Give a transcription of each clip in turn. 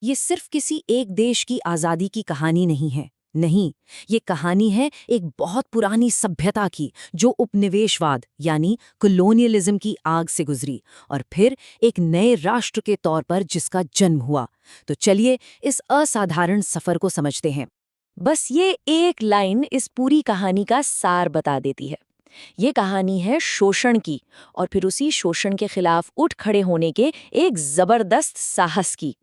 ये सिर्फ किसी एक देश की आज़ादी की कहानी नहीं है। नहीं, ये कहानी है एक बहुत पुरानी सभ्यता की, जो उपनिवेशवाद यानी कॉलोनियलिज्म की आग से गुजरी और फिर एक नए राष्ट्र के तौर पर जिसका जन्म हुआ। तो चलिए इस असाधारण सफर को समझते हैं। बस ये एक लाइन इस पूरी कहानी का सार बता देती है। ये कहानी है शोषण की, और फिर उसी शोषण के खिलाफ उठ खड़े होने के एक जबरदस्त साहस की।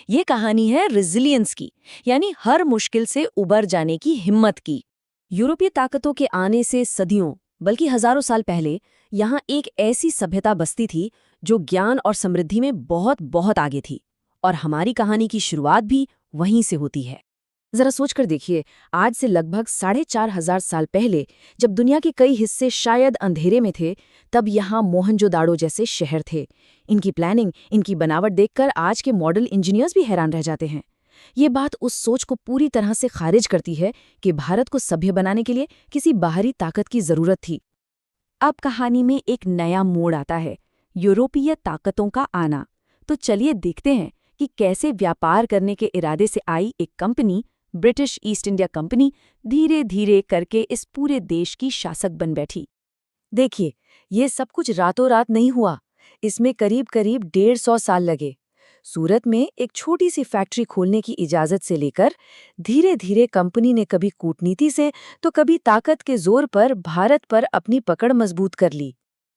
ये कहानी है रेजिलियंस की, यानी हर मुश्किल से उबर जाने की हिम्मत की। यूरोपीय ताकतों के आने से सदियों बल्कि हजारों साल पहले यहाँ एक ऐसी सभ्यता बसती थी जो ज्ञान और समृद्धि में बहुत बहुत आगे थी। और हमारी कहानी की शुरुआत भी वहीं से होती है। जरा सोचकर देखिए, आज से लगभग 4,500 साल पहले जब दुनिया के कई हिस्से शायद अंधेरे में थे, तब यहाँ मोहनजोदाड़ो जैसे शहर थे। इनकी प्लानिंग, इनकी बनावट देखकर आज के मॉडल इंजीनियर्स भी हैरान रह जाते हैं। ये बात उस सोच को पूरी तरह से खारिज करती है कि भारत को सभ्य बनाने के लिए किसी बाहरी ताकत की जरूरत थी। अब कहानी में एक नया मोड़ आता है, यूरोपीय ताकतों का आना। तो चलिए देखते हैं कि कैसे व्यापार करने के इरादे से आई एक company, British east India company, धीरे धीरे करके इस पूरे देश की शासक बन बैठी। देखिए, ये सब कुछ रातों रात नहीं हुआ। इसमें करीब करीब 150 साल लगे। सूरत में एक छोटी सी फैक्ट्री खोलने की इजाजत से लेकर धीरे धीरे कंपनी ने कभी कूटनीति से तो कभी ताकत के जोर पर भारत पर अपनी पकड़ मजबूत कर ली।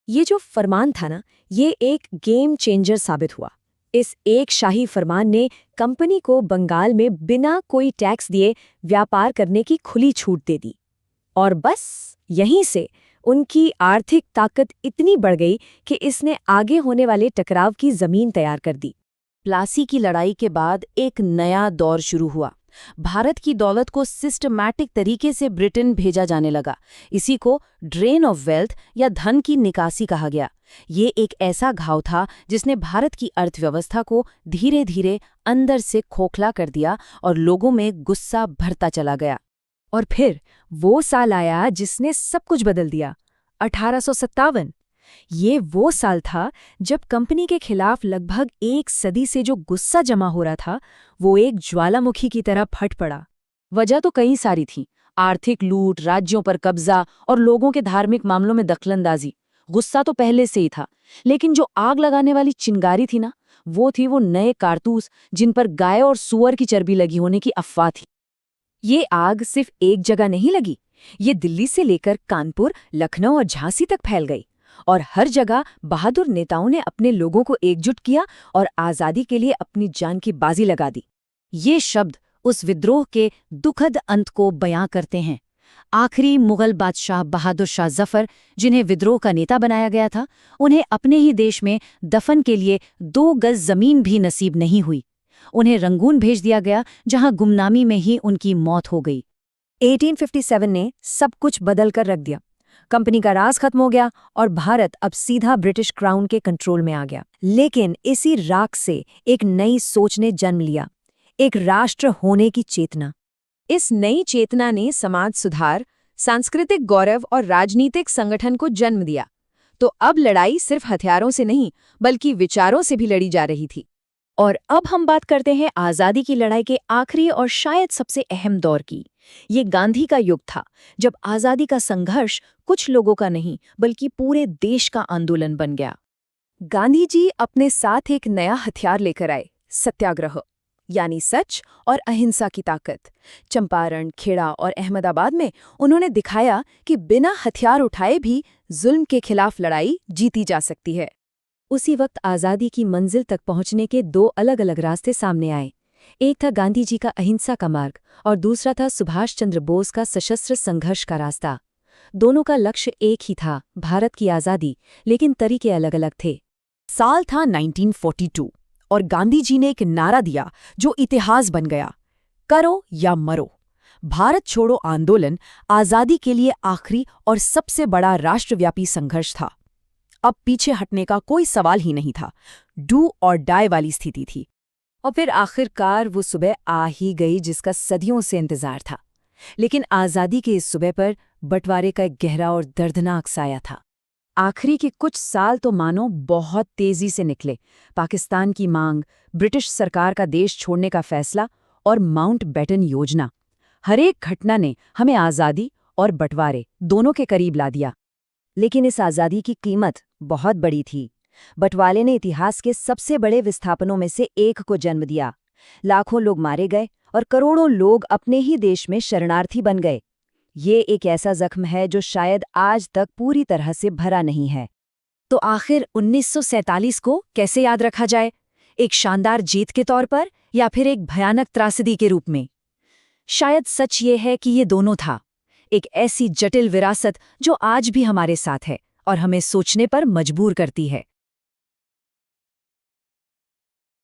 ये जो फरमान था ना, ये एक गेम चेंजर साबित हुआ। इस एक शाही फरमान ने कंपनी को बंगाल में बिना कोई टैक्स दिए व्यापार करने की खुली छूट दे दी। और बस यहीं से उनकी आर्थिक ताकत इतनी बढ़ गई कि इसने आगे होने वाले टकराव की जमीन तैयार कर दी। प्लासी की लड़ाई के बाद एक नया दौर शुरू हुआ। भारत की दौलत को सिस्टमैटिक तरीके से ब्रिटेन भेजा जाने लगा। इसी को ड्रेन ऑफ वेल्थ या धन की निकासी कहा गया। ये एक ऐसा घाव था जिसने भारत की अर्थव्यवस्था को धीरे धीरे अंदर से खोखला कर दिया और लोगों में गुस्सा भरता चला गया। और फिर वो साल आया जिसने सब कुछ बदल दिया, 1857। ये वो साल था जब कंपनी के खिलाफ लगभग एक सदी से जो गुस्सा जमा हो रहा था, वो एक ज्वालामुखी की तरह फट पड़ा। वजह तो कई सारी थी, आर्थिक लूट, राज्यों पर कब्जा और लोगों के धार्मिक मामलों में दखलंदाजी। गुस्सा तो पहले से ही था, लेकिन जो आग लगाने वाली चिंगारी थी ना, वो थी वो नए कारतूस जिन पर गाय और सूअर की चर्बी लगी होने की अफवाह थी। ये आग सिर्फ एक जगह नहीं लगी, ये दिल्ली से लेकर कानपुर, लखनऊ और झांसी तक फैल गई। और हर जगह बहादुर नेताओं ने अपने लोगों को एकजुट किया और आज़ादी के लिए अपनी जान की बाजी लगा दी। ये शब्द उस विद्रोह के दुखद अंत को बयां करते हैं। आखिरी मुगल बादशाह बहादुर शाह जफर, जिन्हें विद्रोह का नेता बनाया गया था, उन्हें अपने ही देश में दफन के लिए 2 गज जमीन भी नसीब नहीं हुई। उन्हें रंगून भेज दिया गया, जहां गुमनामी में ही उनकी मौत हो गई। 1857 ने सब कुछ बदल कर रख दिया। कंपनी का राज खत्म हो गया और भारत अब सीधा ब्रिटिश क्राउन के कंट्रोल में आ गया। लेकिन इसी राख से एक नई सोच ने जन्म लिया, एक राष्ट्र होने की चेतना। इस नई चेतना ने समाज सुधार, सांस्कृतिक गौरव और राजनीतिक संगठन को जन्म दिया। तो अब लड़ाई सिर्फ हथियारों से नहीं, बल्कि विचारों से भी लड़ी जा रही थी। और अब हम बात करते हैं आज़ादी की लड़ाई के आखिरी और शायद सबसे अहम दौर की। ये गांधी का युग था, जब आज़ादी का संघर्ष कुछ लोगों का नहीं, बल्कि पूरे देश का आंदोलन बन गया। गांधी जी अपने साथ एक नया हथियार लेकर आए, सत्याग्रह, यानी सच और अहिंसा की ताकत। चंपारण, खेड़ा और अहमदाबाद में उन्होंने दिखाया कि बिना हथियार उठाए भी जुल्म के खिलाफ लड़ाई जीती जा सकती है। उसी वक्त आज़ादी की मंजिल तक पहुंचने के 2 अलग-अलग रास्ते सामने आए। एक था गांधी जी का अहिंसा का मार्ग और दूसरा था सुभाष चंद्र बोस का सशस्त्र संघर्ष का रास्ता। दोनों का लक्ष्य एक ही था, भारत की आज़ादी, लेकिन तरीके अलग-अलग थे। साल था 1942 और गांधी जी ने एक नारा दिया जो इतिहास बन गया, करो या मरो। भारत छोड़ो आंदोलन आज़ादी के लिए आखिरी और सबसे बड़ा राष्ट्रव्यापी संघर्ष था। अब पीछे हटने का कोई सवाल ही नहीं था, डू और डाई वाली स्थिति थी। और फिर आखिरकार वो सुबह आ ही गई जिसका सदियों से इंतजार था। लेकिन आज़ादी के इस सुबह पर बंटवारे का एक गहरा और दर्दनाक साया था। आखिरी के कुछ साल तो मानो बहुत तेजी से निकले। पाकिस्तान की मांग, ब्रिटिश सरकार का देश छोड़ने का फैसला और माउंटबेटन योजना, हर एक घटना ने हमें आज़ादी और बंटवारे दोनों के करीब ला दिया। लेकिन इस आज़ादी की कीमत बहुत बड़ी थी। बंटवारे ने इतिहास के सबसे बड़े विस्थापनों में से एक को जन्म दिया। लाखों लोग मारे गए और करोड़ों लोग अपने ही देश में शरणार्थी बन गए। ये एक ऐसा जख्म है जो शायद आज तक पूरी तरह से भरा नहीं है। तो आखिर 1947 को कैसे याद रखा जाए? एक शानदार जीत के तौर पर या फिर एक भयानक त्रासदी के रूप में? शायद सच ये है कि ये दोनों था। एक ऐसी जटिल विरासत जो आज भी हमारे साथ है और हमें सोचने पर मजबूर करती है।